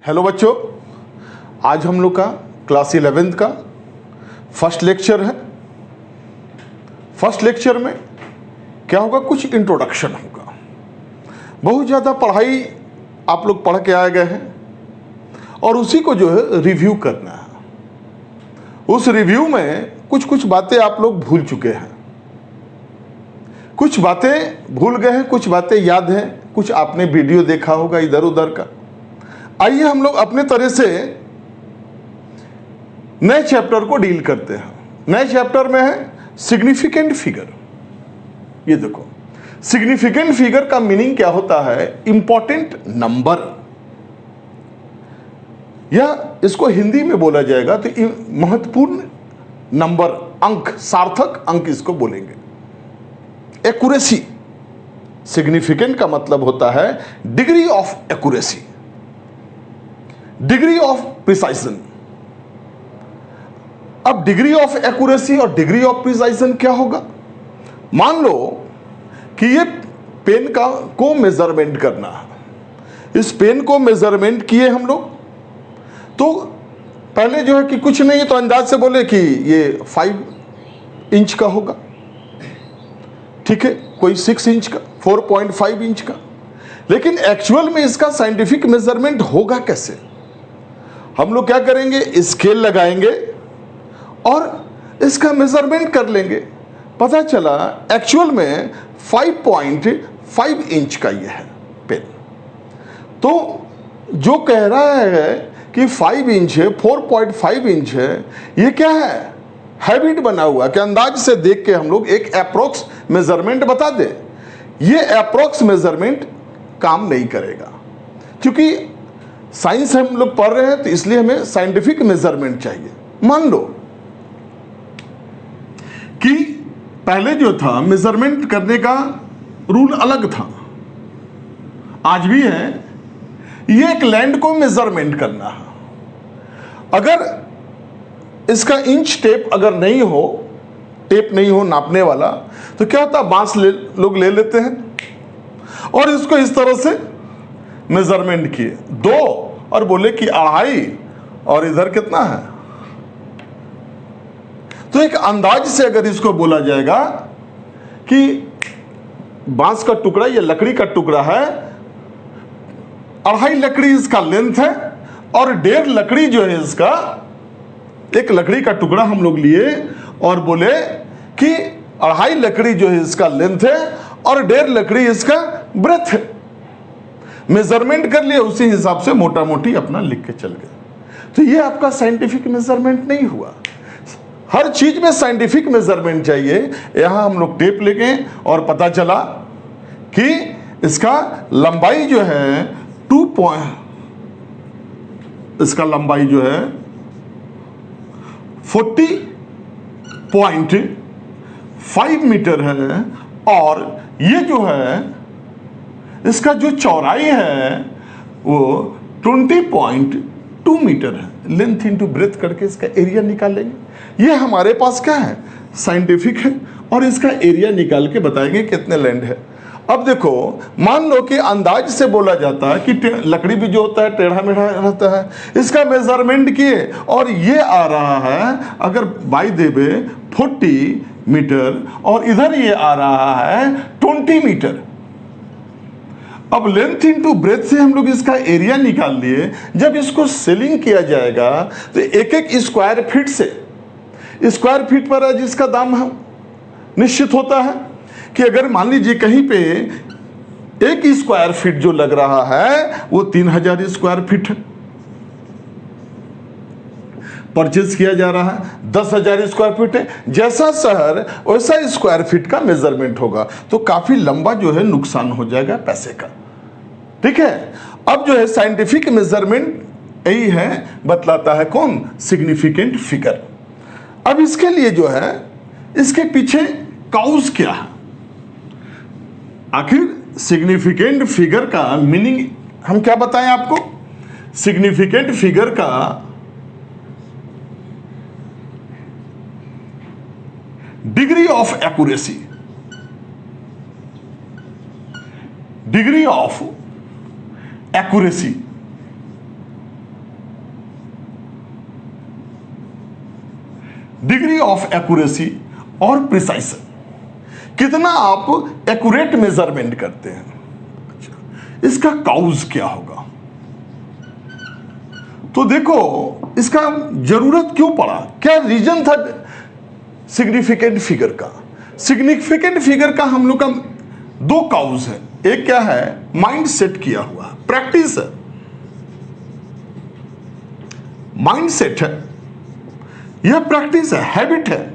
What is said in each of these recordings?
Hello बच्चों, आज हम लोग का क्लास 11th का फर्स्ट लेक्चर है। फर्स्ट लेक्चर में क्या होगा, कुछ इंट्रोडक्शन होगा। बहुत ज़्यादा पढ़ाई आप लोग पढ़ के आए गए हैं और उसी को जो है रिव्यू करना है। उस रिव्यू में कुछ कुछ बातें आप लोग भूल चुके हैं, कुछ बातें भूल गए हैं, कुछ बातें याद हैं, कुछ आपने वीडियो देखा होगा इधर उधर का। आइए हम लोग अपने तरह से नए चैप्टर को डील करते हैं। नए चैप्टर में है सिग्निफिकेंट फिगर। ये देखो, सिग्निफिकेंट फिगर का मीनिंग क्या होता है? इंपॉर्टेंट नंबर, या इसको हिंदी में बोला जाएगा तो महत्वपूर्ण नंबर, अंक, सार्थक अंक इसको बोलेंगे। एक्यूरेसी, सिग्निफिकेंट का मतलब होता है degree of accuracy, degree of precision. अब डिग्री ऑफ एक्यूरेसी और डिग्री ऑफ प्रिसाइजन क्या होगा? मान लो कि ये पेन को मेजरमेंट करना है। इस पेन को मेजरमेंट किए हम लोग, तो पहले जो है कि कुछ नहीं है तो अंदाज से बोले कि ये 5 इंच का होगा, ठीक है, कोई 6 इंच का, 4.5 इंच का। लेकिन एक्चुअल में इसका साइंटिफिक मेजरमेंट होगा कैसे? हम लोग क्या करेंगे, स्केल लगाएंगे और इसका मेजरमेंट कर लेंगे। पता चला एक्चुअल में 5.5 इंच का ये है पेन। तो जो कह रहा है कि 5 इंच है, 4.5 इंच है, ये क्या है? हैबिट बना हुआ कि अंदाज से देख के हम लोग एक अप्रोक्स मेजरमेंट बता दे। ये अप्रोक्स मेजरमेंट काम नहीं करेगा, क्योंकि साइंस हम लोग पढ़ रहे हैं तो इसलिए हमें साइंटिफिक मेजरमेंट चाहिए। मान लो कि पहले जो था मेजरमेंट करने का रूल अलग था, आज भी है। ये एक लैंड को मेजरमेंट करना है। अगर इसका इंच टेप अगर नहीं हो, टेप नहीं हो नापने वाला, तो क्या होता है, बांस लोग ले लेते हैं और इसको इस तरह से मेजरमेंट किए 2 और बोले कि 2.5 और इधर कितना है। तो एक अंदाज से अगर इसको बोला जाएगा कि बांस का टुकड़ा या लकड़ी का टुकड़ा है, 2.5 लकड़ी इसका लेंथ है और 1.5 लकड़ी जो है इसका, एक लकड़ी का टुकड़ा हम लोग लिए और बोले कि 2.5 लकड़ी जो है इसका लेंथ है और 1.5 लकड़ी इसका ब्रेथ है। मेजरमेंट कर लिए, उसी हिसाब से मोटा मोटी अपना लिख के चल गए। तो ये आपका साइंटिफिक मेजरमेंट नहीं हुआ। हर चीज में साइंटिफिक मेजरमेंट चाहिए। यहां हम लोग टेप ले गए और पता चला कि इसका लंबाई जो है इसका लंबाई जो है 40.5 मीटर है और ये जो है इसका जो चौड़ाई है वो 20.2 मीटर है। लेंथ इंटू ब्रेथ करके इसका एरिया निकालेंगे। ये हमारे पास क्या है, साइंटिफिक है, और इसका एरिया निकाल के बताएंगे कितने लैंड है। अब देखो, मान लो कि अंदाज से बोला जाता है कि लकड़ी भी जो होता है टेढ़ा मेढ़ा रहता है, इसका मेजरमेंट किए और ये आ रहा है अगर बाई देवे 40 मीटर और इधर ये आ रहा है 20 मीटर। अब लेंथ इंटू ब्रेथ से हम लोग इसका एरिया निकाल लिए। जब इसको सेलिंग किया जाएगा तो एक एक स्क्वायर फीट से, स्क्वायर फीट पर जिसका दाम है निश्चित होता है कि अगर मान लीजिए कहीं पे 1 स्क्वायर फीट जो लग रहा है वो 3000 स्क्वायर फीट है, परचेज किया जा रहा है 10,000 स्क्वायर फीट है। जैसा शहर वैसा स्क्वायर फीट का मेजरमेंट होगा, तो काफी लंबा जो है नुकसान हो जाएगा पैसे का, ठीक है। अब जो है साइंटिफिक मेजरमेंट यही है, बतलाता है कौन, सिग्निफिकेंट फिगर। अब इसके लिए जो है इसके पीछे काउज क्या है, आखिर सिग्निफिकेंट फिगर का मीनिंग हम क्या बताएं आपको? सिग्निफिकेंट फिगर का degree of accuracy, degree of accuracy of accuracy और प्रिसाइशन, कितना आप एक्यूरेट मेजरमेंट करते हैं। अच्छा, इसका काउज क्या होगा? तो देखो इसका जरूरत क्यों पड़ा, क्या रीजन था सिग्निफिकेंट फिगर का? सिग्निफिकेंट फिगर का हम लोग का दो काउज है। एक क्या है, माइंड सेट किया हुआ, प्रैक्टिस है, माइंड सेट है, यह प्रैक्टिस है, हैबिट है।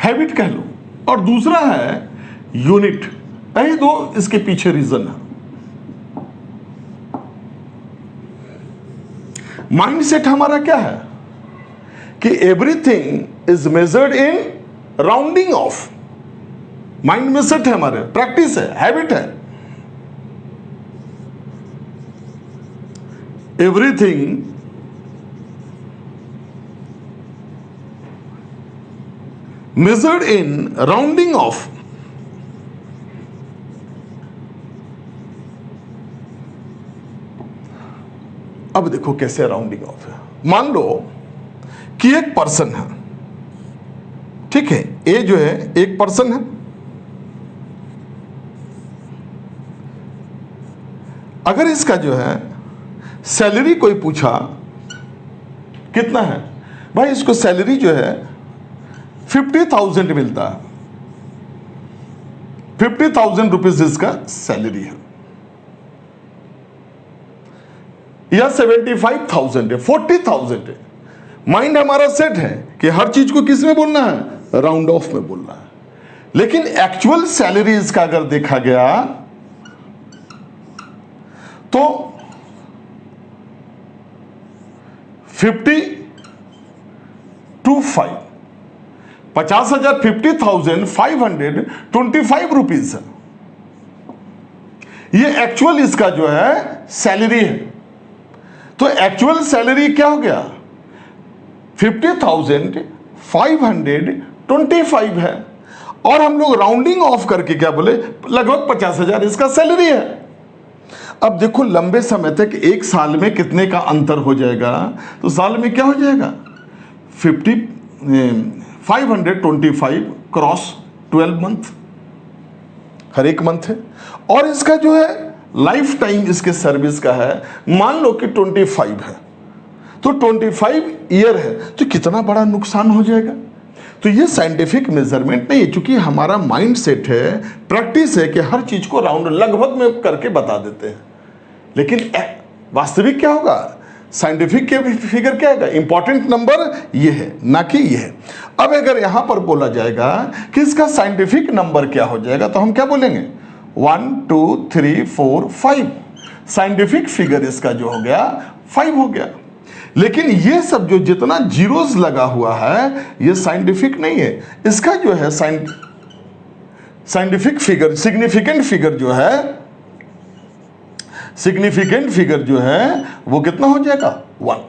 हैबिट कह लो, और दूसरा है यूनिट। यही दो इसके पीछे रीजन है। माइंडसेट हमारा क्या है कि everything is measured in rounding off. Mind में सेट है, हमारे प्रैक्टिस है, हैबिट है। Everything measured in rounding off। अब देखो कैसे राउंडिंग ऑफ है। मान लो कि एक पर्सन है, ठीक है, ए जो है एक पर्सन है। अगर इसका जो है सैलरी कोई पूछा कितना है, भाई इसको सैलरी जो है 50,000 मिलता है, 50,000 रुपीज इसका सैलरी है, या 75,000 है, 40,000 है। माइंड हमारा सेट है कि हर चीज को किस में बोलना है, राउंड ऑफ में बोलना है। लेकिन एक्चुअल सैलरी इसका अगर देखा गया तो 50 to 5, 50,000, 50,525 रुपीज है। ये एक्चुअल इसका जो है सैलरी है। तो एक्चुअल सैलरी क्या हो गया, 50,525 है, और हम लोग राउंडिंग ऑफ करके क्या बोले, लगभग 50,000 इसका सैलरी है। अब देखो लंबे समय तक, एक साल में कितने का अंतर हो जाएगा, तो साल में क्या हो जाएगा 525 क्रॉस 12 मंथ, हर एक मंथ है। और इसका जो है लाइफ टाइम इसके सर्विस का है, मान लो कि 25 है, तो 25 ईयर है, तो कितना बड़ा नुकसान हो जाएगा। तो ये साइंटिफिक मेजरमेंट नहीं है, क्योंकि हमारा माइंड सेट है, प्रैक्टिस है कि हर चीज को राउंड लगभग में करके बता देते हैं। लेकिन वास्तविक क्या होगा, साइंटिफिक के फिगर क्या है, इंपॉर्टेंट नंबर ये है, ना कि ये है। अब अगर यहां पर बोला जाएगा कि इसका साइंटिफिक नंबर क्या हो जाएगा, तो हम क्या बोलेंगे 1 2 3 4 5। साइंटिफिक फिगर इसका जो हो गया 5 हो गया। लेकिन ये सब जो जितना जीरोस लगा हुआ है ये साइंटिफिक नहीं है। इसका जो है साइंटिफिक फिगर, सिग्निफिकेंट फिगर जो है, सिग्निफिकेंट फिगर जो है वो कितना हो जाएगा 1।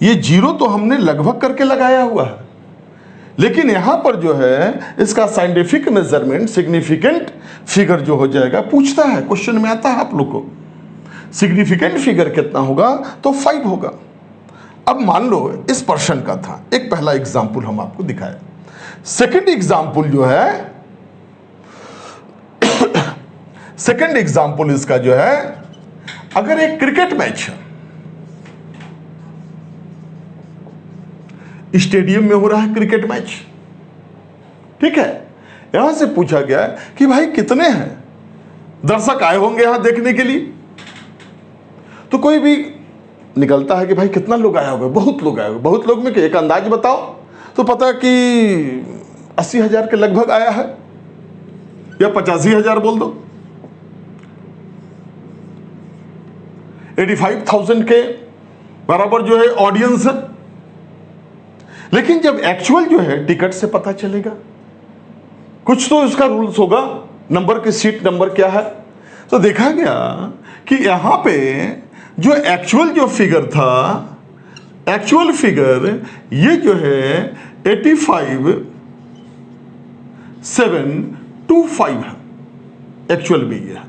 ये जीरो तो हमने लगभग करके लगाया हुआ है, लेकिन यहां पर जो है इसका साइंटिफिक मेजरमेंट, सिग्निफिकेंट फिगर जो हो जाएगा, पूछता है, क्वेश्चन में आता है आप लोग को सिग्निफिकेंट फिगर कितना होगा, तो 5 होगा। अब मान लो इस पर्सन का था, एक पहला एग्जाम्पल हम आपको दिखाया। सेकंड एग्जाम्पल जो है, सेकंड एग्जाम्पल इसका जो है, अगर एक क्रिकेट मैच है, स्टेडियम में हो रहा है क्रिकेट मैच, ठीक है, यहां से पूछा गया कि भाई कितने हैं दर्शक आए होंगे यहां देखने के लिए, तो कोई भी निकलता है कि भाई कितना लोग आए होंगे, बहुत लोग आए होंगे। बहुत लोग में एक अंदाज बताओ, तो पता कि 80,000 के लगभग आया है, या 85,000 बोल दो, 85,000 के बराबर जो है ऑडियंस है। लेकिन जब एक्चुअल जो है टिकट से पता चलेगा, कुछ तो इसका रूल्स होगा, नंबर की सीट नंबर क्या है, तो देखा गया कि यहां पे जो एक्चुअल जो फिगर था, एक्चुअल फिगर ये जो है 85,725 है, एक्चुअल भी ये है।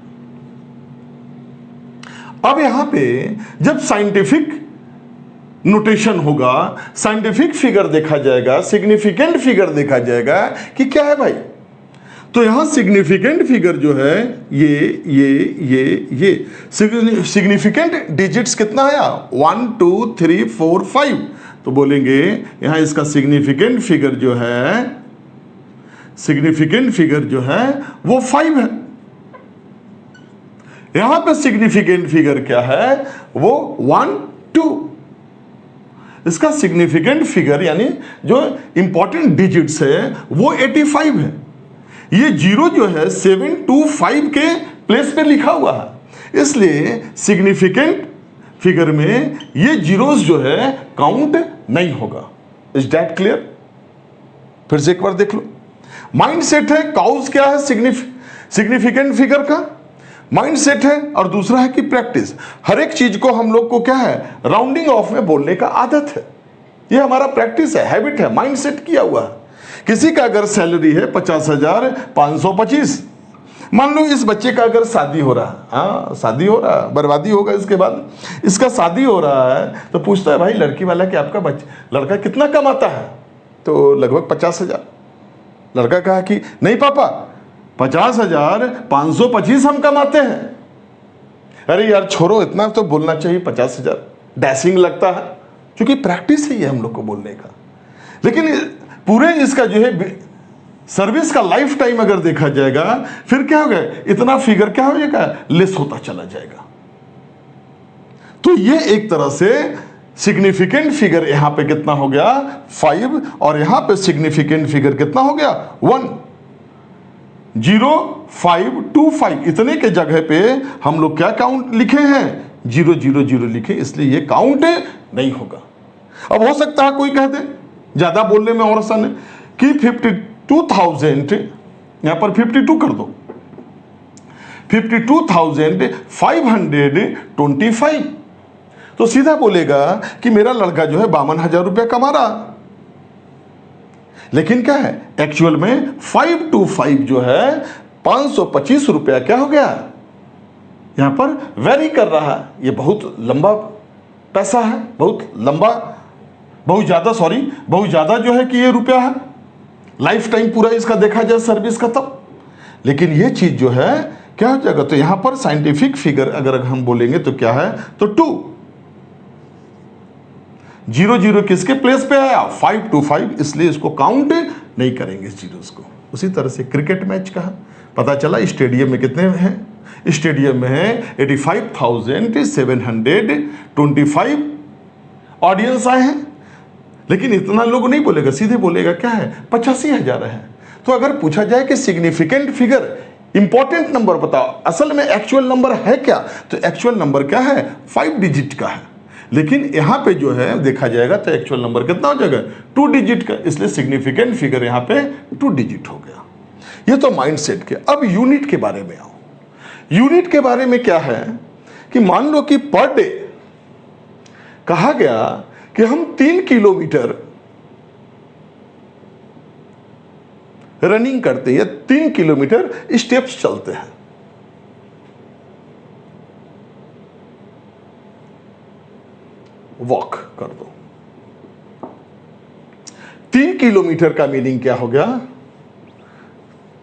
अब यहां पे जब साइंटिफिक नोटेशन होगा, साइंटिफिक फिगर देखा जाएगा, सिग्निफिकेंट फिगर देखा जाएगा कि क्या है भाई, तो यहां सिग्निफिकेंट फिगर जो है ये सिग्निफिकेंट डिजिट्स कितना आया 1 2 3 4 5, तो बोलेंगे यहां इसका सिग्निफिकेंट फिगर जो है वो 5 है। यहां पे सिग्निफिकेंट फिगर क्या है, वो 1 2। इसका सिग्निफिकेंट फिगर यानी जो इंपॉर्टेंट डिजिट्स है वो 85 है। ये जीरो जो है 725 के प्लेस पे लिखा हुआ है, इसलिए सिग्निफिकेंट फिगर में ये जीरोस जो है काउंट नहीं होगा। Is that clear? फिर से एक बार देख लो। माइंडसेट है, काउज क्या है सिग्निफिकेंट फिगर का माइंडसेट है, और दूसरा है कि प्रैक्टिस। हर एक चीज को हम लोग को क्या है, राउंडिंग ऑफ में बोलने का आदत है, ये हमारा प्रैक्टिस है, हैबिट है, माइंडसेट किया हुआ है। किसी का अगर सैलरी है 50,525, मान लो इस बच्चे का अगर शादी हो रहा, हाँ शादी हो रहा, बर्बादी होगा इसके बाद, इसका शादी हो रहा है, तो पूछता है भाई लड़की वाला कि आपका लड़का कितना कमाता है, तो लगभग 50,000। लड़का कहा कि नहीं पापा 50,525 हम कमाते हैं। अरे यार छोड़ो, इतना तो बोलना चाहिए 50,000, डैशिंग लगता है, क्योंकि प्रैक्टिस है ये हम लोग को बोलने का। लेकिन पूरे इसका जो है सर्विस का लाइफ टाइम अगर देखा जाएगा, फिर क्या होगा, इतना फिगर क्या हो जाएगा, लेस होता चला जाएगा। तो ये एक तरह से सिग्निफिकेंट फिगर यहां पे कितना हो गया 5, और यहां पे सिग्निफिकेंट फिगर कितना हो गया 1 0 5 2 5। इतने के जगह पे हम लोग क्या काउंट लिखे हैं, 0 0 0 लिखे, इसलिए ये काउंट नहीं होगा। अब हो सकता है कोई कह दे, ज्यादा बोलने में और आसान है, कि 52,000, यहां पर 52 कर दो, 52,525, तो सीधा बोलेगा कि मेरा लड़का जो है 52,000 रुपया कमा रहा। लेकिन क्या है, एक्चुअल में 525 जो है 525 रुपया क्या हो गया, यहां पर वेरी कर रहा है। ये बहुत लंबा पैसा है, बहुत ज्यादा जो है कि ये रुपया है, लाइफ टाइम पूरा इसका देखा जाए सर्विस का तब। लेकिन ये चीज जो है क्या हो जाएगा, तो यहां पर साइंटिफिक फिगर अगर हम बोलेंगे तो क्या है, तो 2 0 0 किसके प्लेस पे आया 525, इसलिए इसको काउंट नहीं करेंगे इस जीरोस को। उसी तरह से क्रिकेट मैच का पता चला, स्टेडियम में कितने हैं, स्टेडियम में है 85,725 ऑडियंस आए हैं। लेकिन इतना लोग नहीं बोलेगा, सीधे बोलेगा क्या है 85,000 है। तो अगर पूछा जाए कि सिग्निफिकेंट फिगर, इंपॉर्टेंट नंबर बताओ, असल में एक्चुअल नंबर है क्या, तो एक्चुअल नंबर क्या है 5 डिजिट का है। लेकिन यहां पे जो है देखा जाएगा तो एक्चुअल नंबर कितना हो जाएगा 2 डिजिट का, इसलिए सिग्निफिकेंट फिगर यहां पे 2 डिजिट हो गया। ये तो माइंडसेट के। अब यूनिट के बारे में आओ। यूनिट के बारे में क्या है कि मान लो कि पर डे कहा गया कि हम 3 किलोमीटर रनिंग करते हैं, 3 किलोमीटर स्टेप्स चलते हैं। वॉक कर दो। 3 किलोमीटर का मीनिंग क्या हो गया,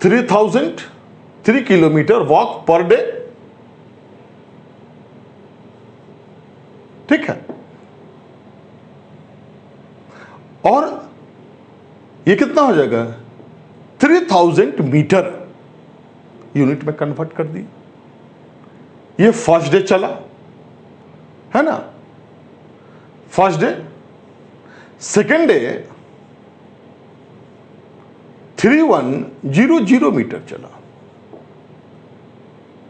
3 किलोमीटर वॉक पर डे। ठीक है, और ये कितना हो जाएगा 3000 मीटर, यूनिट में कन्वर्ट कर दी। ये फर्स्ट डे चला है ना, first day. Second day 3100 meter चला।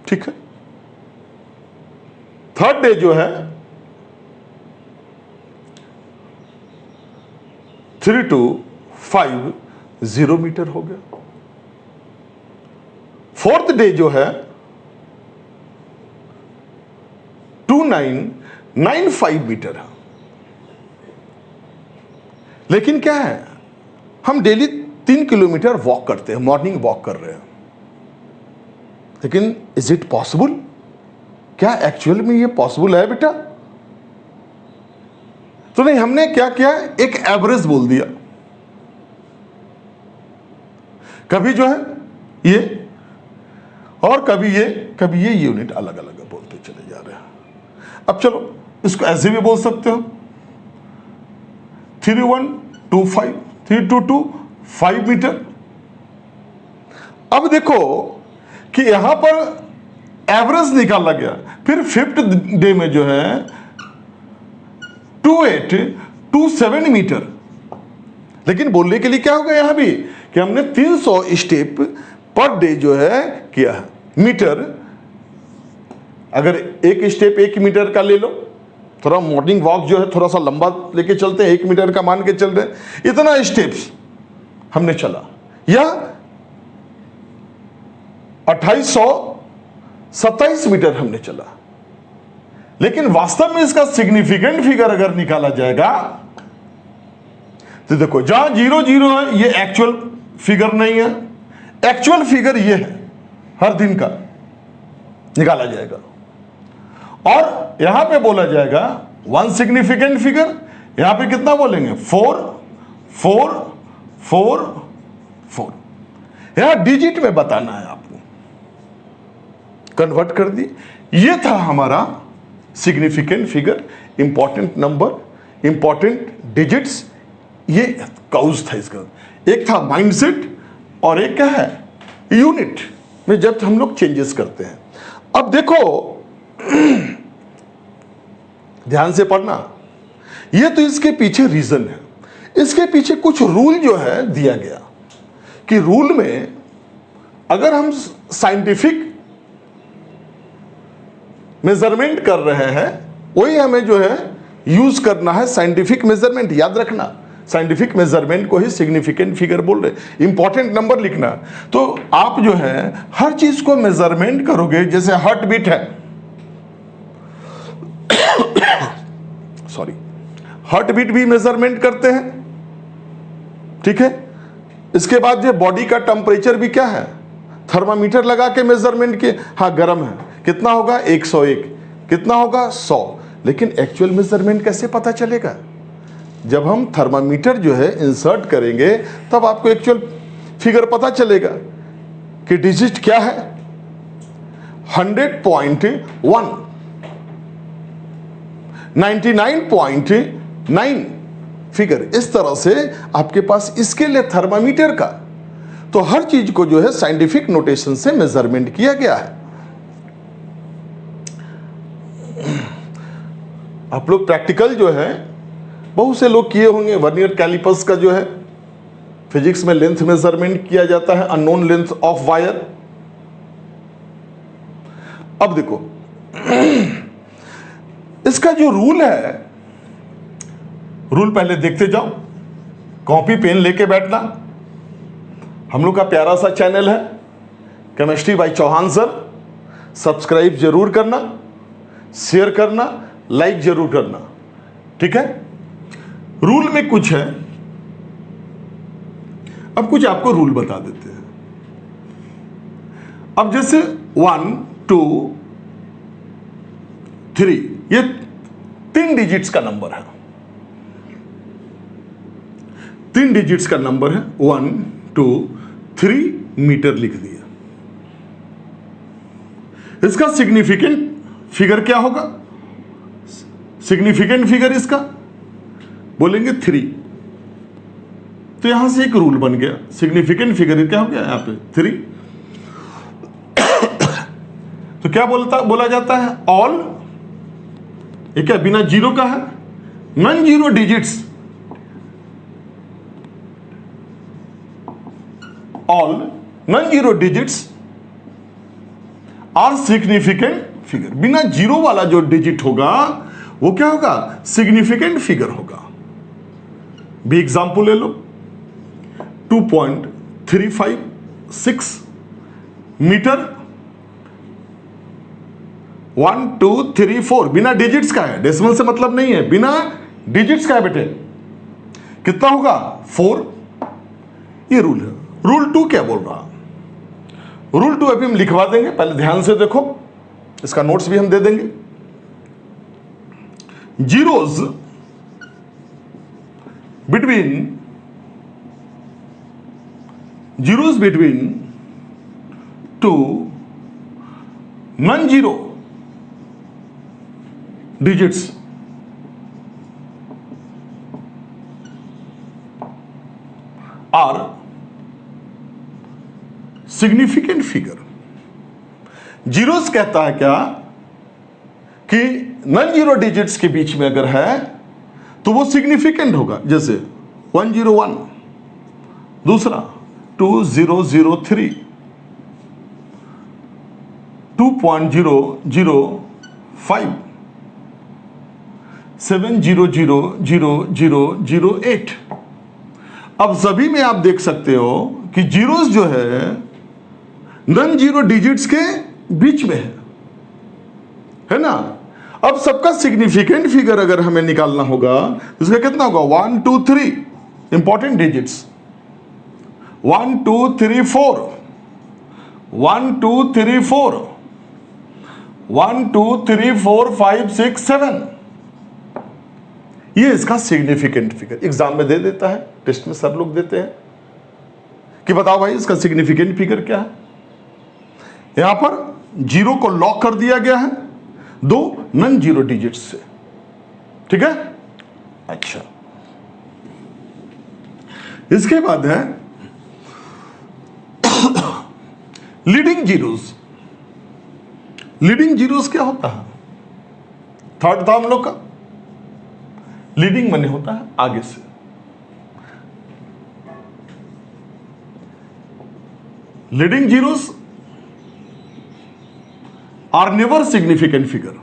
ठीक है, थर्ड डे जो है 3250 मीटर हो गया। फोर्थ डे जो है 2995 मीटर है। लेकिन क्या है, हम डेली 3 किलोमीटर वॉक करते हैं, मॉर्निंग वॉक कर रहे हैं, लेकिन इज इट पॉसिबल, क्या एक्चुअल में ये पॉसिबल है बेटा? तो नहीं, हमने क्या किया, एक एवरेज बोल दिया। कभी जो है ये और कभी ये यूनिट अलग अलग बोलते चले जा रहे हैं। अब चलो इसको ऐसे भी बोल सकते हो, 3125 3225 मीटर। अब देखो कि यहां पर एवरेज निकाला गया, फिर 5th डे में जो है 2827 मीटर। लेकिन बोलने के लिए क्या होगा यहां भी कि हमने 300 स्टेप पर डे जो है किया है। मीटर, अगर एक स्टेप 1 मीटर का ले लो, थोड़ा मॉर्निंग वॉक जो है थोड़ा सा लंबा लेके चलते हैं, 1 मीटर का मान के चल रहे हैं, इतना स्टेप्स हमने चला, या 2827 मीटर हमने चला। लेकिन वास्तव में इसका सिग्निफिकेंट फिगर अगर निकाला जाएगा तो देखो, जहां 00 है ये एक्चुअल फिगर नहीं है, एक्चुअल फिगर ये है, हर दिन का निकाला जाएगा। और यहां पे बोला जाएगा 1 सिग्निफिकेंट फिगर, यहां पे कितना बोलेंगे 4 4 4 4। यहां डिजिट में बताना है आपको, कन्वर्ट कर दी। ये था हमारा significant figure, important number, important digits, ये काउज था इसका। एक था माइंडसेट और एक क्या है, यूनिट में जब हम लोग चेंजेस करते हैं। अब देखो ध्यान से पढ़ना, ये तो इसके पीछे रीजन है, इसके पीछे कुछ रूल जो है दिया गया कि रूल में अगर हम साइंटिफिक मेजरमेंट कर रहे हैं, वही हमें जो है यूज करना है, साइंटिफिक मेजरमेंट। याद रखना, साइंटिफिक मेजरमेंट को ही सिग्निफिकेंट फिगर बोल रहे, इंपॉर्टेंट नंबर लिखना। तो आप जो है हर चीज को मेजरमेंट करोगे, जैसे हार्ट बीट है, सॉरी, हार्ट बीट भी मेजरमेंट करते हैं, ठीक है। इसके बाद जो बॉडी का टेम्परेचर भी क्या है, थर्मामीटर लगा के मेजरमेंट के, हाँ गर्म है, कितना होगा 101, कितना होगा 100। लेकिन एक्चुअल मेजरमेंट कैसे पता चलेगा? जब हम थर्मामीटर जो है इंसर्ट करेंगे तब आपको एक्चुअल फिगर पता चलेगा कि डिजिट क्या है, 100.1, 99.9 फिगर। इस तरह से आपके पास इसके लिए थर्मामीटर का, तो हर चीज को जो है साइंटिफिक नोटेशन से मेजरमेंट किया गया है। आप लोग प्रैक्टिकल जो है बहुत से लोग किए होंगे, वर्नियर कैलिपर्स का जो है फिजिक्स में लेंथ मेजरमेंट किया जाता है, अननोन लेंथ ऑफ वायर। अब देखो इसका जो रूल है, रूल पहले देखते जाओ, कॉपी पेन लेके बैठना। हम लोग का प्यारा सा चैनल है chemistry by Chauhan sir, subscribe जरूर करना, शेयर करना, लाइक जरूर करना, ठीक है। रूल में कुछ है, अब कुछ आपको रूल बता देते हैं। अब जैसे 1 2 3, ये 3 डिजिट्स का नंबर है, 3 डिजिट्स का नंबर है, 1 2 3 मीटर लिख दिया। इसका सिग्निफिकेंट फिगर क्या होगा? सिग्निफिकेंट फिगर इसका बोलेंगे 3। तो यहां से एक रूल बन गया, सिग्निफिकेंट फिगर क्या हो गया यहां पे 3। तो क्या बोला जाता है, ऑल, ये क्या बिना जीरो का है, non zero digits, all non zero digits are significant figure. बिना जीरो वाला जो डिजिट होगा वो क्या होगा, सिग्निफिकेंट फिगर होगा। भी एग्जांपल ले लो, 2.356 मीटर, 1 2 3 4, बिना डिजिट्स का है, डेसिमल से मतलब नहीं है, बिना डिजिट्स का है बेटे, कितना होगा 4। ये रूल है। रूल 2 क्या बोल रहा, रूल 2 अभी हम लिखवा देंगे, पहले ध्यान से देखो। इसका नोट्स भी हम दे देंगे। Zeros between two non zero digits are significant figure. Zeros कहता है क्या कि नॉन जीरो डिजिट्स के बीच में अगर है तो वो सिग्निफिकेंट होगा, जैसे 101, दूसरा 2003, 2.005, 7000008। अब सभी में आप देख सकते हो कि जीरोस जो है नॉन जीरो डिजिट्स के बीच में है ना। अब सबका सिग्निफिकेंट फिगर अगर हमें निकालना होगा तो इसका कितना होगा, 1 2 3 इंपॉर्टेंट डिजिट्स, 1 2 3 4, 1 2 3 4, 1 2 3 4 5 6 7, ये इसका सिग्निफिकेंट फिगर एग्जाम में दे देता है, टेस्ट में सब लोग देते हैं कि बताओ भाई इसका सिग्निफिकेंट फिगर क्या है। यहां पर जीरो को लॉक कर दिया गया है दो नॉन जीरो डिजिट्स से, ठीक है। अच्छा, इसके बाद है लीडिंग जीरोस। लीडिंग जीरोस क्या होता है, थर्ड था हम लोग का। लीडिंग माने होता है आगे से, leading zeros are never significant figure.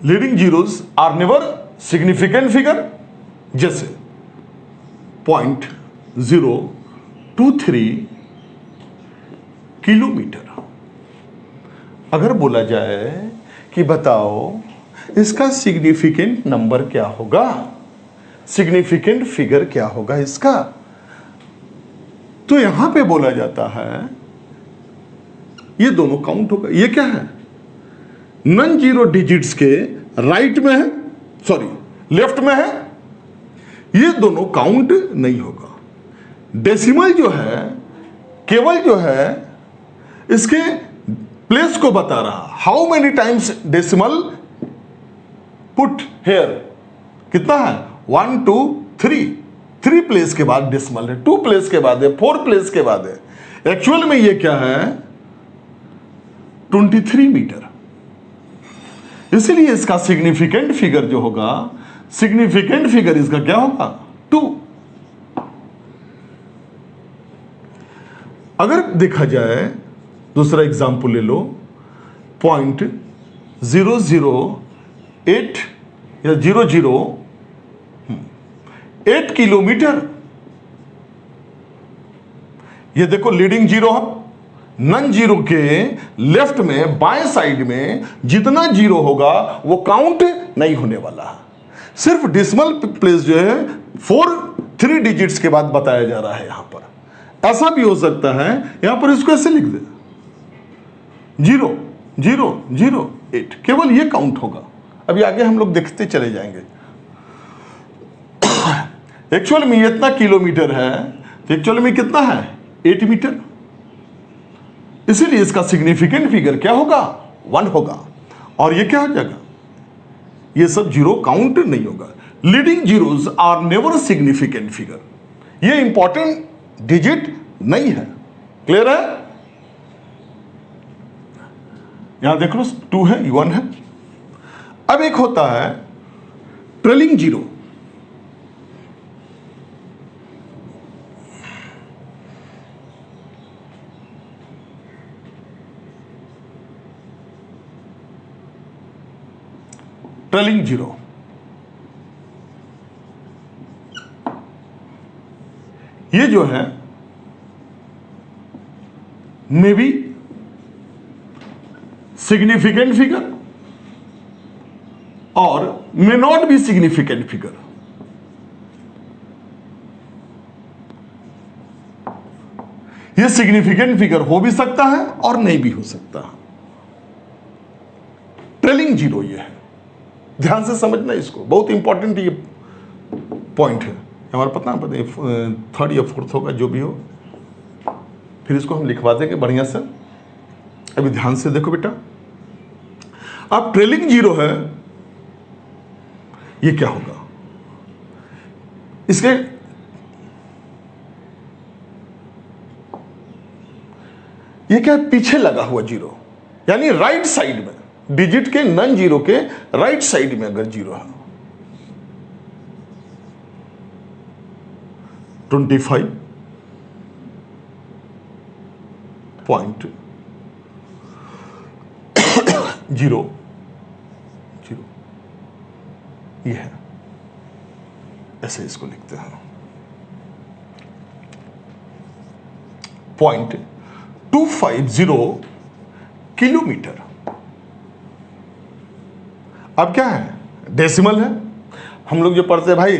Leading zeros are never significant figure, जैसे 0.023 किलोमीटर। अगर बोला जाए कि बताओ इसका सिग्निफिकेंट नंबर क्या होगा, सिग्निफिकेंट फिगर क्या होगा इसका, तो यहां पे बोला जाता है ये दोनों काउंट होगा। ये क्या है, नॉन जीरो डिजिट्स के राइट में है, सॉरी लेफ्ट में है, ये दोनों काउंट नहीं होगा। डेसिमल जो है केवल जो है इसके प्लेस को बता रहा, how many times decimal put here, कितना है 1 2 3, 3 प्लेस के बाद डेसिमल है, 2 प्लेस के बाद है, 4 प्लेस के बाद है। एक्चुअल में ये क्या है 23 मीटर। इसलिए इसका सिग्निफिकेंट फिगर जो होगा, सिग्निफिकेंट फिगर इसका क्या होगा 2। अगर देखा जाए दूसरा एग्जाम्पल ले लो, 0.008 या 008 किलोमीटर। ये देखो लीडिंग जीरो है, नॉन जीरो के लेफ्ट में बाएं साइड में जितना जीरो होगा वो काउंट नहीं होने वाला, सिर्फ डेसिमल प्लेस जो है 3 डिजिट्स के बाद बताया जा रहा है। यहां पर ऐसा भी हो सकता है, यहां पर इसको ऐसे लिख दे 0.008, केवल ये काउंट होगा। अभी आगे हम लोग देखते चले जाएंगे। एक्चुअल में इतना किलोमीटर है तो एक्चुअल में कितना है 8 मीटर। इसीलिए इसका सिग्निफिकेंट फिगर क्या होगा 1 होगा, और ये क्या हो जाएगा, ये सब जीरो काउंट नहीं होगा। Leading zeros are never significant figure, ये इंपॉर्टेंट डिजिट नहीं है। क्लियर है, यहां देख लो 2 है 1 है। अब एक होता है ट्रेलिंग जीरो। ट्रेलिंग जीरो ये जो है मे बी सिग्निफिकेंट फिगर और may not be significant figure. ये सिग्निफिकेंट फिगर हो भी सकता है और नहीं भी हो सकता है। ट्रेलिंग जीरो ये है, ध्यान से समझना इसको, बहुत इंपॉर्टेंट ये पॉइंट है हमारा। पता है थर्ड या फोर्थ होगा जो भी हो, फिर इसको हम लिखवा देंगे बढ़िया से। अभी ध्यान से देखो बेटा, अब ट्रेलिंग जीरो है, ये क्या होगा, इसके ये क्या है, पीछे लगा हुआ जीरो, यानी राइट साइड में, डिजिट के नन जीरो के राइट साइड में अगर जीरो है 25.0 ये है, ऐसे इसको लिखते हैं 0.250 किलोमीटर। अब क्या है, डेसिमल है, हम लोग जो पढ़ते हैं भाई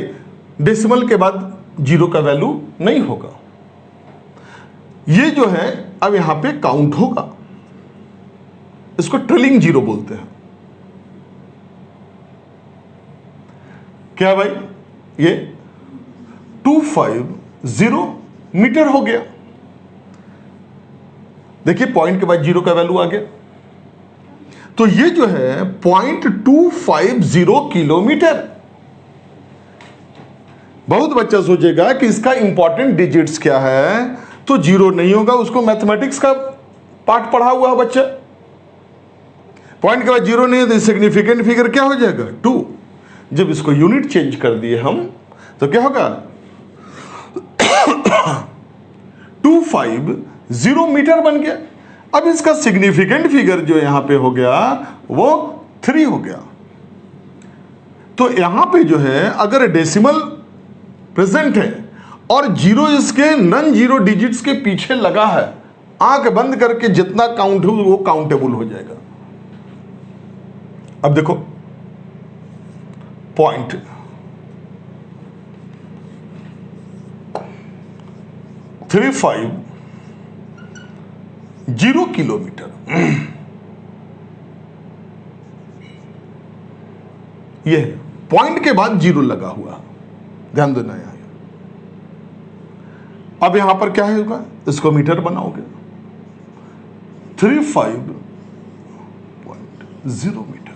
डेसिमल के बाद जीरो का वैल्यू नहीं होगा, ये जो है अब यहां पे काउंट होगा, इसको ट्रेलिंग जीरो बोलते हैं। क्या भाई, ये 250 मीटर हो गया। देखिए पॉइंट के बाद जीरो का वैल्यू आ गया, तो ये जो है 0.250 किलोमीटर। बहुत बच्चा सोचेगा कि इसका इंपॉर्टेंट डिजिट्स क्या है, तो जीरो नहीं होगा, उसको मैथमेटिक्स का पार्ट पढ़ा हुआ है बच्चा। पॉइंट के बाद जीरो नहीं है तो सिग्निफिकेंट फिगर क्या हो जाएगा 2। जब इसको यूनिट चेंज कर दिए हम तो क्या होगा 250 मीटर बन गया। अब इसका सिग्निफिकेंट फिगर जो यहां पे हो गया वो 3 हो गया। तो यहां पे जो है अगर डेसिमल प्रेजेंट है और जीरो इसके नन जीरो डिजिट्स के पीछे लगा है, आंख बंद करके जितना काउंट हो वो काउंटेबल हो जाएगा। अब देखो 0.350 किलोमीटर, ये पॉइंट के बाद जीरो लगा हुआ, ध्यान देना यहां। अब यहां पर क्या होगा, इसको मीटर बनाओगे 35.0 मीटर,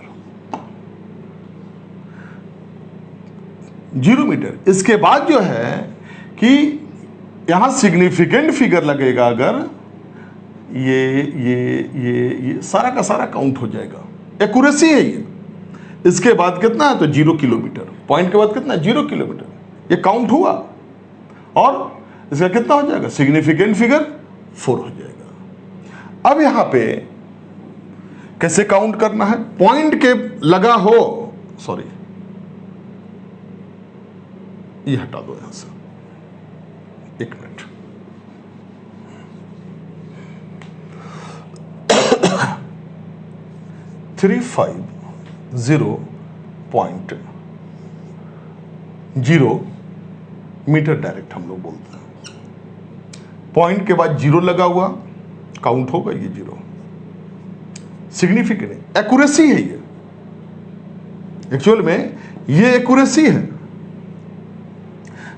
0 मीटर। इसके बाद जो है कि यहां सिग्निफिकेंट फिगर लगेगा, अगर ये सारा का सारा काउंट हो जाएगा, एक्यूरेसी है ये। इसके बाद कितना है तो 0 किलोमीटर, पॉइंट के बाद कितना 0 किलोमीटर, ये काउंट हुआ, और इसका कितना हो जाएगा सिग्निफिकेंट फिगर 4 हो जाएगा। अब यहां पे कैसे काउंट करना है, पॉइंट के लगा हो, सॉरी ये हटा दो यहां से, 1 मिनट। थ्री 350.0 मीटर डायरेक्ट हम लोग बोलते हैं। पॉइंट के बाद जीरो लगा हुआ, काउंट होगा ये जीरो, सिग्निफिकेंट एक्यूरेसी है ये, एक्चुअल में ये एक्यूरेसी है।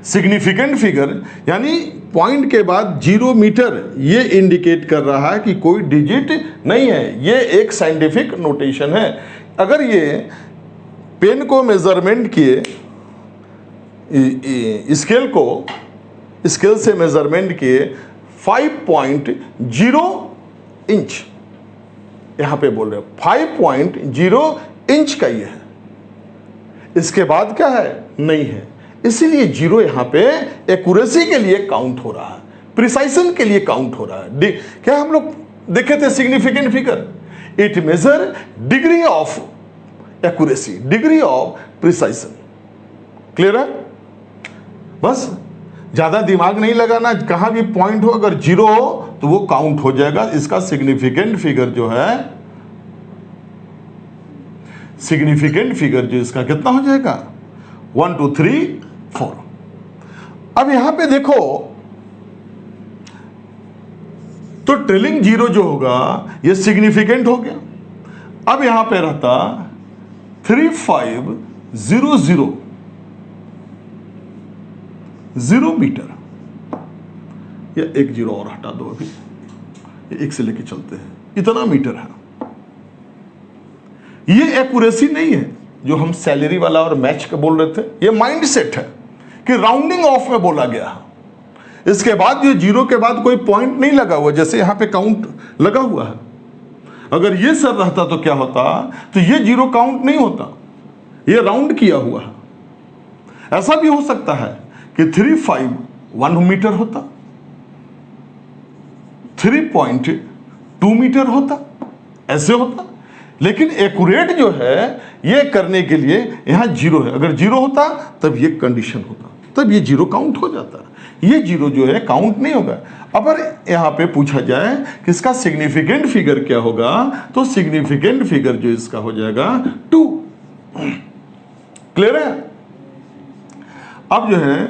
सिग्निफिकेंट फिगर यानी पॉइंट के बाद 0 मीटर, ये इंडिकेट कर रहा है कि कोई डिजिट नहीं है, ये एक साइंटिफिक नोटेशन है। अगर ये पेन को मेजरमेंट किए, स्केल से मेजरमेंट किए 5.0 इंच, यहां पे बोल रहे हैं 5.0 इंच का ये है, इसके बाद क्या है नहीं है, इसीलिए जीरो यहां पे एक्यूरेसी के लिए काउंट हो रहा है, प्रिसाइजन के लिए काउंट हो रहा है। क्या हम लोग देखे थे significant figure, it measure degree of accuracy, degree of precision. Clear है, बस ज्यादा दिमाग नहीं लगाना, कहां भी पॉइंट हो अगर जीरो हो तो वो काउंट हो जाएगा। इसका सिग्निफिकेंट फिगर जो है, सिग्निफिकेंट फिगर जो इसका कितना हो जाएगा 1 2 3 4। अब यहां पे देखो तो ट्रेलिंग जीरो जो होगा ये सिग्निफिकेंट हो गया। अब यहां पे रहता 3500 मीटर, या एक जीरो और हटा दो, अभी ये एक से लेके चलते हैं, इतना मीटर है। ये एक्यूरेसी नहीं है जो हम सैलरी वाला और मैच का बोल रहे थे, ये माइंडसेट है कि राउंडिंग ऑफ में बोला गया। इसके बाद जो जीरो के बाद कोई पॉइंट नहीं लगा हुआ, जैसे यहां पे काउंट लगा हुआ है, अगर ये सर रहता तो क्या होता, तो ये जीरो काउंट नहीं होता, ये राउंड किया हुआ है। ऐसा भी हो सकता है कि 351 मीटर होता, 3.2 मीटर होता, ऐसे होता। लेकिन एक्यूरेट जो है ये करने के लिए यहां जीरो है, अगर जीरो होता तब ये कंडीशन होता, तब ये जीरो काउंट हो जाता। ये जीरो जो है काउंट नहीं होगा। अगर यहां पे पूछा जाए कि इसका सिग्निफिकेंट फिगर क्या होगा, तो सिग्निफिकेंट फिगर जो इसका हो जाएगा 2। क्लियर है? अब जो है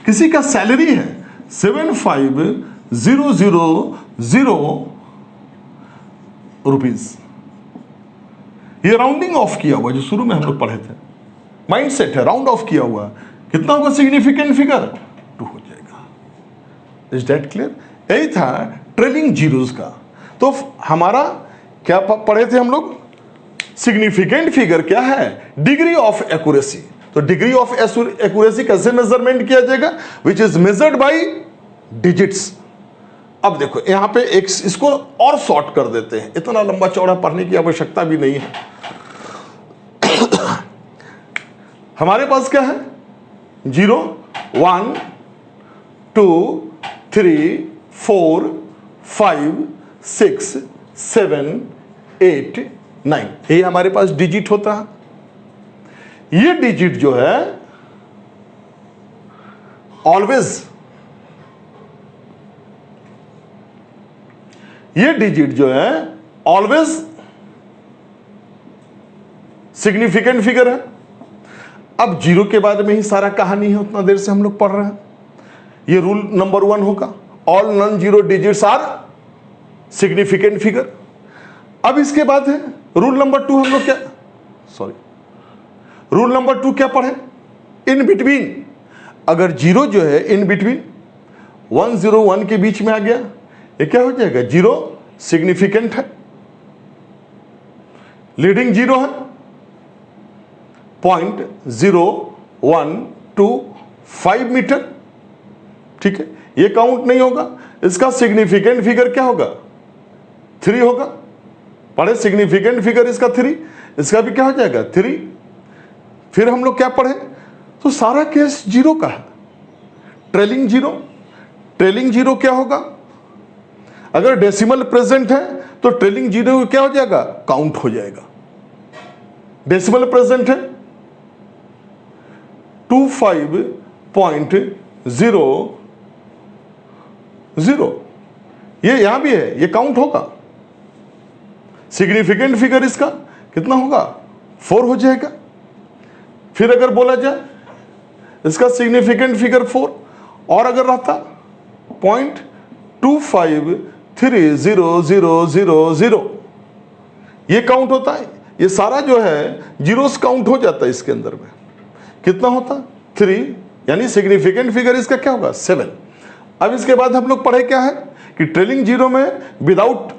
किसी का सैलरी है 75,000 रुपीज, ये राउंडिंग ऑफ किया हुआ जो शुरू में हम लोग पढ़े थे, माइंडसेट है, राउंड ऑफ किया हुआ। कितना होगा सिग्निफिकेंट फिगर? 2 हो जाएगा। Is that clear? यही था ट्रेलिंग जीरोस का। तो हमारा क्या पढ़े थे हम लोग? सिग्निफिकेंट फिगर क्या है? Degree of accuracy. तो डिग्री ऑफ एक्यूरेसी कैसे मेजरमेंट किया जाएगा? Which is measured by digits. अब देखो यहां पे एक इसको और शॉर्ट कर देते हैं, इतना लंबा चौड़ा पढ़ने की आवश्यकता भी नहीं है। हमारे पास क्या है? 0 1 2 3 4 5 6 7 8 9, ये हमारे पास डिजिट होता है। ये डिजिट जो है ऑलवेज, ये डिजिट जो है ऑलवेज सिग्निफिकेंट फिगर है। अब जीरो के बाद में ही सारा कहानी है, उतना देर से हम लोग पढ़ रहे हैं। ये रूल नंबर 1 होगा, all non zero digits are significant figure. अब इसके बाद है रूल नंबर 2, हम लोग क्या, सॉरी, रूल नंबर 2 क्या पढ़े? In between. अगर जीरो जो है इन बिटवीन 101 के बीच में आ गया, ये क्या हो जाएगा? जीरो सिग्निफिकेंट है। लीडिंग जीरो है 0.0125 मीटर, ठीक है, ये काउंट नहीं होगा। इसका सिग्निफिकेंट फिगर क्या होगा? 3 होगा। पढ़े सिग्निफिकेंट फिगर इसका 3, इसका भी क्या हो जाएगा? 3। फिर हम लोग क्या पढ़े? तो सारा केस जीरो का है। ट्रेलिंग जीरो, ट्रेलिंग जीरो क्या होगा? अगर डेसिमल प्रेजेंट है तो ट्रेलिंग जीरो क्या हो जाएगा? काउंट हो जाएगा। डेसिमल प्रेजेंट है 25.00, ये यहां भी है, ये काउंट होगा। सिग्निफिकेंट फिगर इसका कितना होगा? 4 हो जाएगा। फिर अगर बोला जाए इसका सिग्निफिकेंट फिगर 4, और अगर रहता 0.253000, ये काउंट होता है। ये सारा जो है जीरोस काउंट हो जाता है इसके अंदर में। कितना होता? 3, यानी सिग्निफिकेंट फिगर इसका क्या होगा? 7। अब इसके बाद हम लोग पढ़े क्या है कि ट्रेलिंग जीरो में विदाउट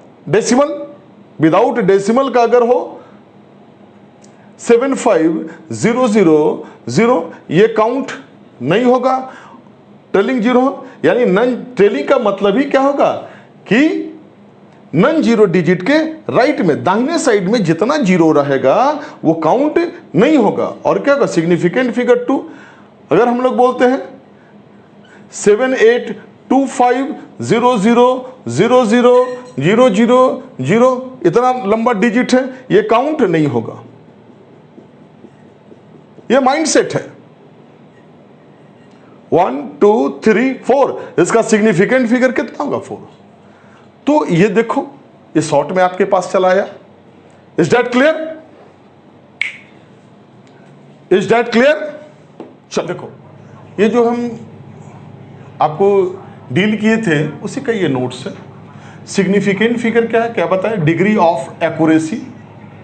डेसिमल का अगर हो 75000, ये काउंट नहीं होगा। ट्रेलिंग जीरो यानी नन ट्रेलिंग का मतलब ही क्या होगा कि नन जीरो डिजिट के राइट में, दाहिने साइड में जितना जीरो रहेगा वो काउंट नहीं होगा। और क्या होगा? Significant figure 2। अगर हम लोग बोलते हैं 7825000000, इतना लंबा डिजिट है, ये काउंट नहीं होगा। ये माइंडसेट है। 1 2 3 4, इसका सिग्निफिकेंट फिगर कितना होगा? 4। तो ये देखो, ये शॉर्ट में आपके पास चला आया। Is that clear? Is that clear? चल देखो, ये जो हम आपको डील किए थे उसी का ये नोट्स है। सिग्निफिकेंट फिगर क्या है, क्या बताए, डिग्री ऑफ एक्यूरेसी,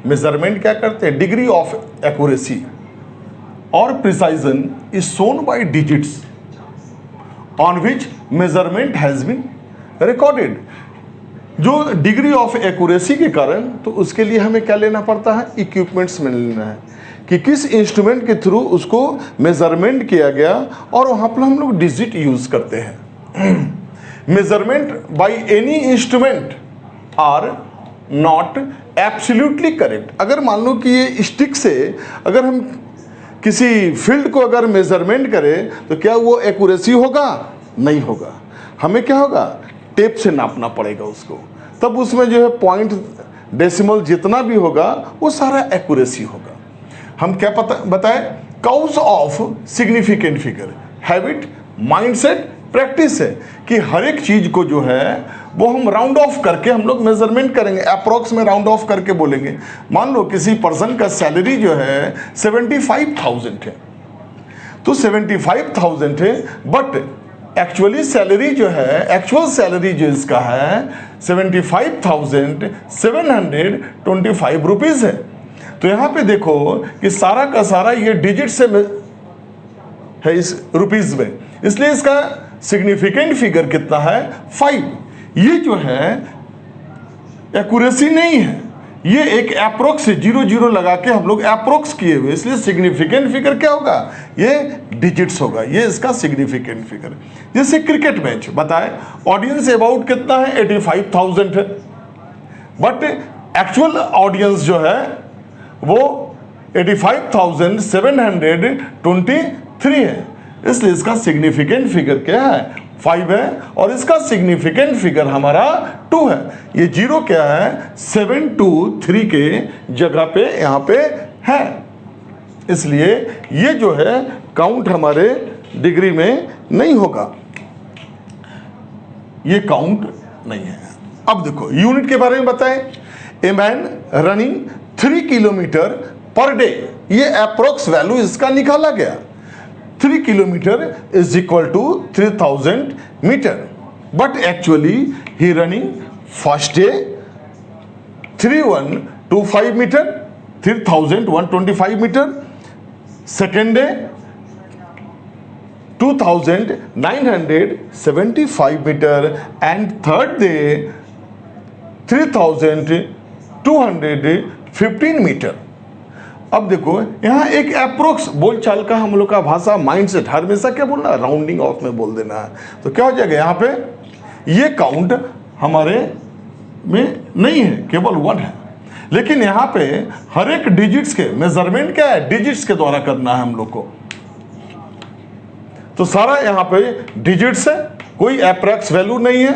मेजरमेंट क्या करते हैं, डिग्री ऑफ एक्यूरेसी और precision is shown by digits on which measurement has been recorded. जो डिग्री ऑफ एक्यूरेसी के कारण, तो उसके लिए हमें क्या लेना पड़ता है, इक्विपमेंट्स में लेना है कि किस इंस्ट्रूमेंट के थ्रू उसको मेजरमेंट किया गया, और वहाँ पर हम लोग डिजिट यूज करते हैं। Measurement by any instrument are not absolutely correct. अगर मान लो कि ये स्टिक से अगर हम किसी फील्ड को अगर मेजरमेंट करें तो क्या वो एक्यूरेसी होगा, नहीं होगा। हमें क्या होगा, टेप से नापना पड़ेगा उसको, तब उसमें जो है पॉइंट डेसिमल जितना भी होगा वो सारा एक्यूरेसी होगा। हम क्या पता बताएं, cause of significant figure, habit, mindset, practice है कि हर एक चीज को जो है वो हम राउंड ऑफ करके हम लोग मेजरमेंट करेंगे, अप्रॉक्स में राउंड ऑफ करके बोलेंगे। मान लो किसी पर्सन का सैलरी जो है 75,000 है, तो 75,000 है, बट एक्चुअली सैलरी जो है, एक्चुअल सैलरी जो इसका है 75,725 रुपीज है। तो यहाँ पे देखो कि सारा का सारा ये डिजिट से है इस रुपीज में, इसलिए इसका सिग्निफिकेंट फिगर कितना है, 5। ये जो है एक्यूरेसी नहीं है, ये एक अप्रोक्स से 0 लगा के हम लोग अप्रोक्स किए हुए, इसलिए सिग्निफिकेंट फिगर क्या होगा, ये डिजिट्स होगा, ये इसका सिग्निफिकेंट फिगर। जैसे क्रिकेट मैच बताए, ऑडियंस अबाउट कितना है, 85,000 है, बट एक्चुअल ऑडियंस जो है वो 85,723 है, इसलिए इसका सिग्निफिकेंट फिगर क्या है, 5 है, और इसका सिग्निफिकेंट फिगर हमारा 2 है। ये 0 क्या है, 7 2 3 के जगह पे यहाँ पे है, इसलिए ये जो है काउंट हमारे डिग्री में नहीं होगा, ये काउंट नहीं है। अब देखो यूनिट के बारे में बताएं, a man running 3 kilometre per day, ये अप्रोक्स वैल्यू इसका निकाला गया। 3 kilometre is equal to 3000 meter, but actually he running first day 3125 meter, 3125 meter, second day 2975 meter, and third day 3215 meter। अब देखो यहाँ एक अप्रोक्स बोलचाल का हम लोग का भाषा माइंडसेट, हमेशा क्या बोलना, राउंडिंग ऑफ में बोल देना है, तो क्या हो जाएगा यहाँ पे, ये काउंट हमारे में नहीं है, केवल 1 है। लेकिन यहाँ पे हर एक डिजिट्स के मेजरमेंट क्या है, डिजिट्स के द्वारा करना है हम लोग को, तो सारा यहाँ पे डिजिट्स है, कोई अप्रॉक्स वैल्यू नहीं है,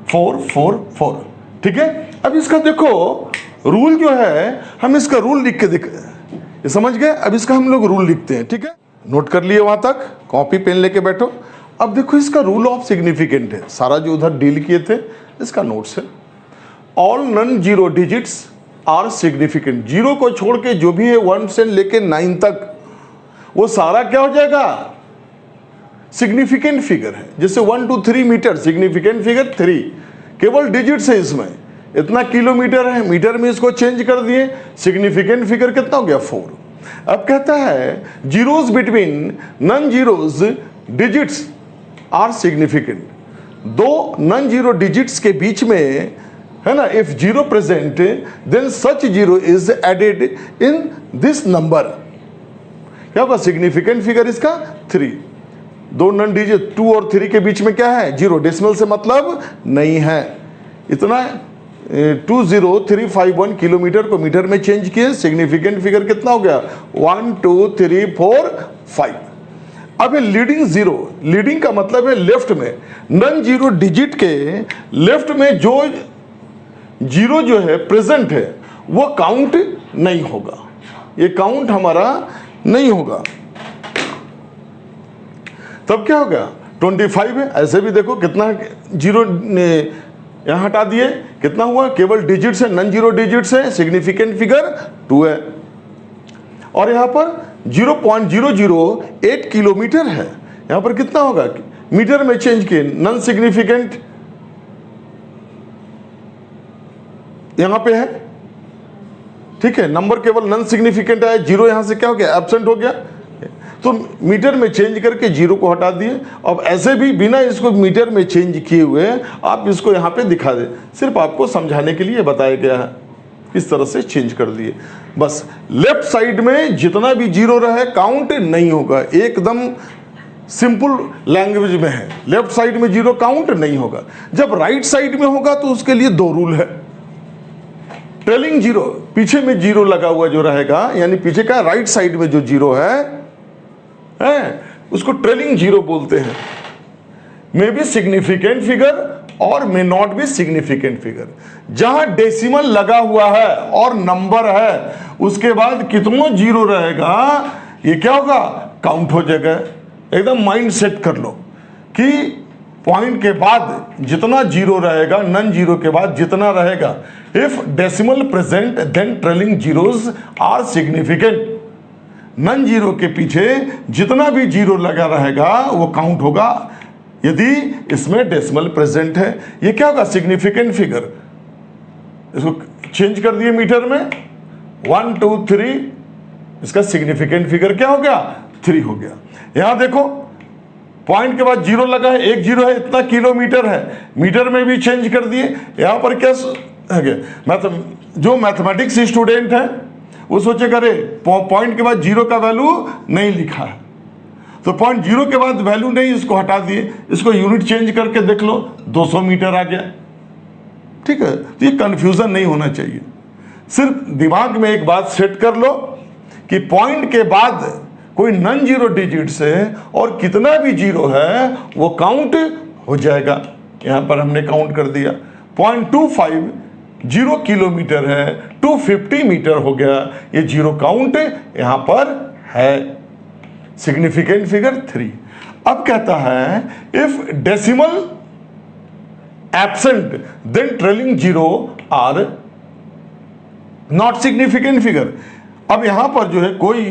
444। ठीक है, अब इसका देखो रूल जो है, हम इसका रूल लिख के ये समझ गए। अब इसका हम लोग रूल लिखते हैं, ठीक है, नोट कर लिए वहां तक, कॉपी पेन लेके बैठो। अब देखो इसका रूल ऑफ सिग्निफिकेंट है, सारा जो उधर डील किए थे इसका नोट्स है। All non zero digits are significant, 0 को छोड़ के जो भी है 1 से लेके 9 तक वो सारा क्या हो जाएगा, सिग्निफिकेंट फिगर है। जैसे 1 2 3 मीटर, सिग्निफिकेंट फिगर 3, केवल डिजिट्स है इसमें, इतना किलोमीटर है, मीटर में इसको चेंज कर दिए, सिग्निफिकेंट फिगर कितना हो गया, 4। अब कहता है zeros between non zeros digits are significant, 2 non zero digits के बीच में है ना, if 0 present then such 0 is added in this number. क्या होगा, सिग्निफिकेंट फिगर इसका 3। 2 नॉन डिजिट 2 और 3 के बीच में क्या है, 0, डेसिमल से मतलब नहीं है, इतना 20351 किलोमीटर को मीटर में चेंज किए, सिग्निफिकेंट फिगर कितना हो गया, 1 2 3 4 5। अब लीडिंग 0, लीडिंग का मतलब है लेफ्ट में, नॉन जीरो डिजिट के लेफ्ट में जो 0 जो है प्रेजेंट है वो काउंट नहीं होगा, ये काउंट हमारा नहीं होगा। तब क्या हो गया, 25 है। ऐसे भी देखो कितना 0 यहां हटा दिए, कितना हुआ, केवल डिजिट्स है, नॉन जीरो डिजिट्स है, सिग्निफिकेंट फिगर 2 है। और यहां पर 0.008 किलोमीटर है, यहां पर कितना होगा, मीटर में चेंज किए, नॉन सिग्निफिकेंट यहां पे है, ठीक है, नंबर केवल नॉन सिग्निफिकेंट आया, जीरो यहां से क्या हो गया, एब्सेंट हो गया, तो मीटर में चेंज करके जीरो को हटा दिए। अब ऐसे भी बिना इसको मीटर में चेंज किए हुए आप इसको यहां पे दिखा दें, सिर्फ आपको समझाने के लिए बताया गया है, इस तरह से चेंज कर दिए। बस लेफ्ट साइड में जितना भी जीरो रहे काउंट नहीं होगा, एकदम सिंपल लैंग्वेज में है, लेफ्ट साइड में जीरो काउंट नहीं होगा। जब राइट साइड में होगा तो उसके लिए दो रूल है। ट्रेलिंग जीरो, पीछे में जीरो लगा हुआ जो रहेगा, यानी पीछे का राइट साइड में जो जीरो है उसको ट्रेलिंग जीरो बोलते हैं। मे बी सिग्निफिकेंट फिगर और may not be significant figure. जहां डेसिमल लगा हुआ है और नंबर है उसके बाद कितना जीरो रहेगा, ये क्या होगा, काउंट हो जाएगा। एकदम माइंड सेट कर लो कि पॉइंट के बाद जितना जीरो रहेगा, नन जीरो के बाद जितना रहेगा, if decimal present then trailing zeros are significant. Non zero के पीछे जितना भी जीरो लगा रहेगा वो काउंट होगा यदि इसमें डेसिमल प्रेजेंट है। ये क्या होगा, सिग्निफिकेंट फिगर। इसको चेंज कर दिए मीटर में, 1 2 3, इसका सिग्निफिकेंट फिगर क्या हो गया, 3 हो गया। यहां देखो पॉइंट के बाद जीरो लगा है, एक जीरो है, इतना किलोमीटर है, मीटर में भी चेंज कर दिए। यहां पर क्या है गया, जो मैथमेटिक्स स्टूडेंट है वो सोचेगा अरे पॉइंट के बाद जीरो का वैल्यू नहीं लिखा है, तो पॉइंट जीरो के बाद वैल्यू नहीं, इसको हटा दिए, इसको यूनिट चेंज करके देख लो, 200 मीटर आ गया। ठीक है, तो ये कंफ्यूजन नहीं होना चाहिए। सिर्फ दिमाग में एक बात सेट कर लो कि पॉइंट के बाद कोई नॉन जीरो डिजिट्स है और कितना भी जीरो है वो काउंट हो जाएगा। यहां पर हमने काउंट कर दिया, 0.25 जीरो किलोमीटर है, 250 मीटर हो गया, ये जीरो काउंट यहां पर है। Significant figure 3। अब कहता है if decimal absent then trailing zero are not significant figure. अब यहां पर जो है कोई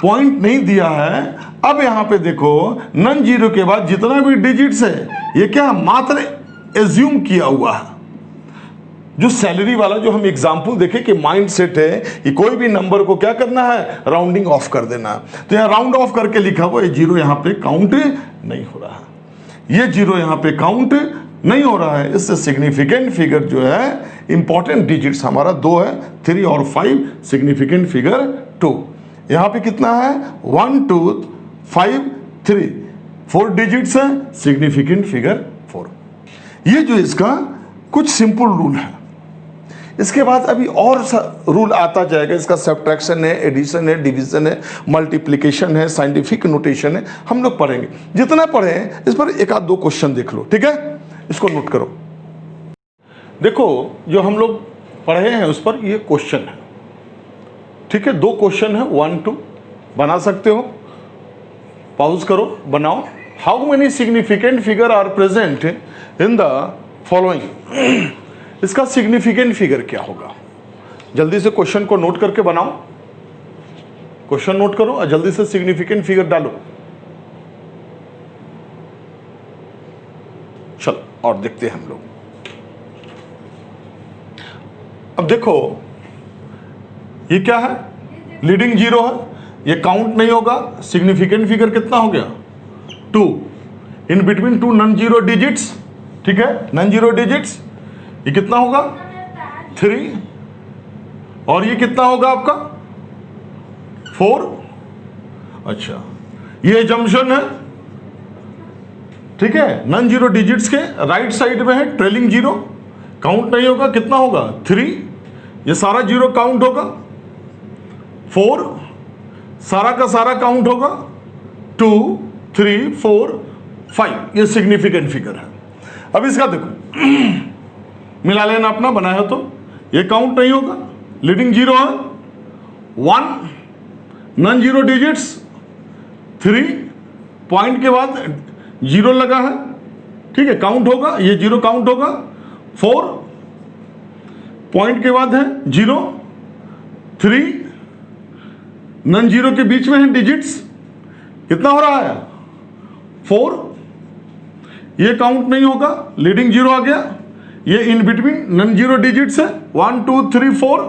पॉइंट नहीं दिया है। अब यहां पे देखो नन जीरो के बाद जितना भी डिजिट्स है ये क्या मात्र एज्यूम किया हुआ है। जो सैलरी वाला जो हम एग्जाम्पल देखें कि माइंड सेट है कि कोई भी नंबर को क्या करना है, राउंडिंग ऑफ कर देना है, तो यहां राउंड ऑफ करके लिखा हुआ ये जीरो यहां पे काउंट नहीं हो रहा है, ये जीरो यहां पे काउंट नहीं हो रहा है। इससे सिग्निफिकेंट फिगर जो है, इंपॉर्टेंट डिजिट्स हमारा 2 है, 3 और 5, सिग्निफिकेंट फिगर 2। यहां पे कितना है, 1 2 5 3, 4 डिजिट्स है, सिग्निफिकेंट फिगर 4। ये जो इसका कुछ सिंपल रूल है। इसके बाद अभी और रूल आता जाएगा, इसका सब्ट्रैक्शन है, एडिशन है, डिवीजन है, मल्टीप्लिकेशन है, साइंटिफिक नोटेशन है, हम लोग पढ़ेंगे। जितना पढ़े इस पर एक आध 2 क्वेश्चन देख लो, ठीक है, इसको नोट करो। देखो जो हम लोग पढ़े हैं उस पर ये क्वेश्चन है, ठीक है, 2 क्वेश्चन है, 1 2 बना सकते हो, पॉज करो, बनाओ। How many significant figure are present in the following. इसका सिग्निफिकेंट फिगर क्या होगा, जल्दी से क्वेश्चन को नोट करके बनाओ, क्वेश्चन नोट करो और जल्दी से सिग्निफिकेंट फिगर डालो। चलो और देखते हैं हम लोग। अब देखो ये क्या है, लीडिंग जीरो है, ये काउंट नहीं होगा। सिग्निफिकेंट फिगर कितना हो गया, 2, in between 2 non zero digits, ठीक है, नॉन जीरो डिजिट्स, ये कितना होगा 3, और ये कितना होगा आपका 4। अच्छा, ये जंक्शन है, ठीक है, नॉन जीरो डिजिट्स के राइट साइड में है ट्रेलिंग जीरो, काउंट नहीं होगा, कितना होगा 3, ये सारा जीरो काउंट होगा, 4 सारा का सारा काउंट होगा, 2 3 4 5, ये सिग्निफिकेंट फिगर है। अब इसका देखो मिला लेना अपना, बनाया तो ये काउंट नहीं होगा, लीडिंग जीरो है, 1 नॉन जीरो डिजिट्स, 3 पॉइंट के बाद जीरो लगा है, ठीक है, काउंट होगा, ये जीरो काउंट होगा, 4 पॉइंट के बाद है जीरो, 3 नॉन जीरो के बीच में है डिजिट्स, कितना हो रहा है 4, ये काउंट नहीं होगा, लीडिंग जीरो आ गया, ये in between non zero digits है 1 2 3 4,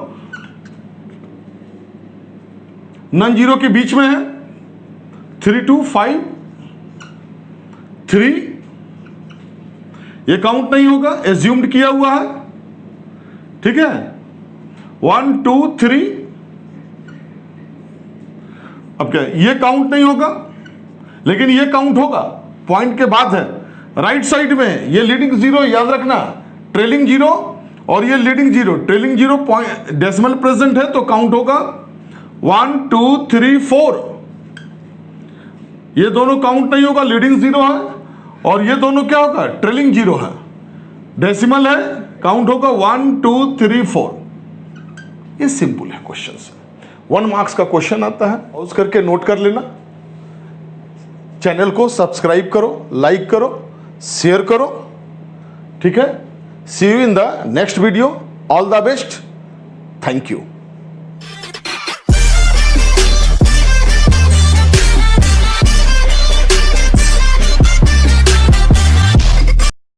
नॉन जीरो के बीच में है 3 2 5 3, ये काउंट नहीं होगा, एज्यूम्ड किया हुआ है, ठीक है 1 2 3, अब क्या ये काउंट नहीं होगा, लेकिन ये काउंट होगा, पॉइंट के बाद है राइट साइड में, ये लीडिंग जीरो याद रखना, ट्रेलिंग जीरो और ये leading zero, trailing zero point decimal present है तो काउंट होगा 1 2 3 4, ये दोनों काउंट नहीं होगा, लीडिंग जीरो है, और ये दोनों क्या होगा ट्रेलिंग जीरो है, डेसिमल है, काउंट होगा 1 2 3 4। ये सिंपल है क्वेश्चन से, 1 मार्क्स का क्वेश्चन आता है, पॉज करके नोट कर लेना। चैनल को सब्सक्राइब करो, लाइक करो, शेयर करो, ठीक है। See you in the next video, all the best, thank you.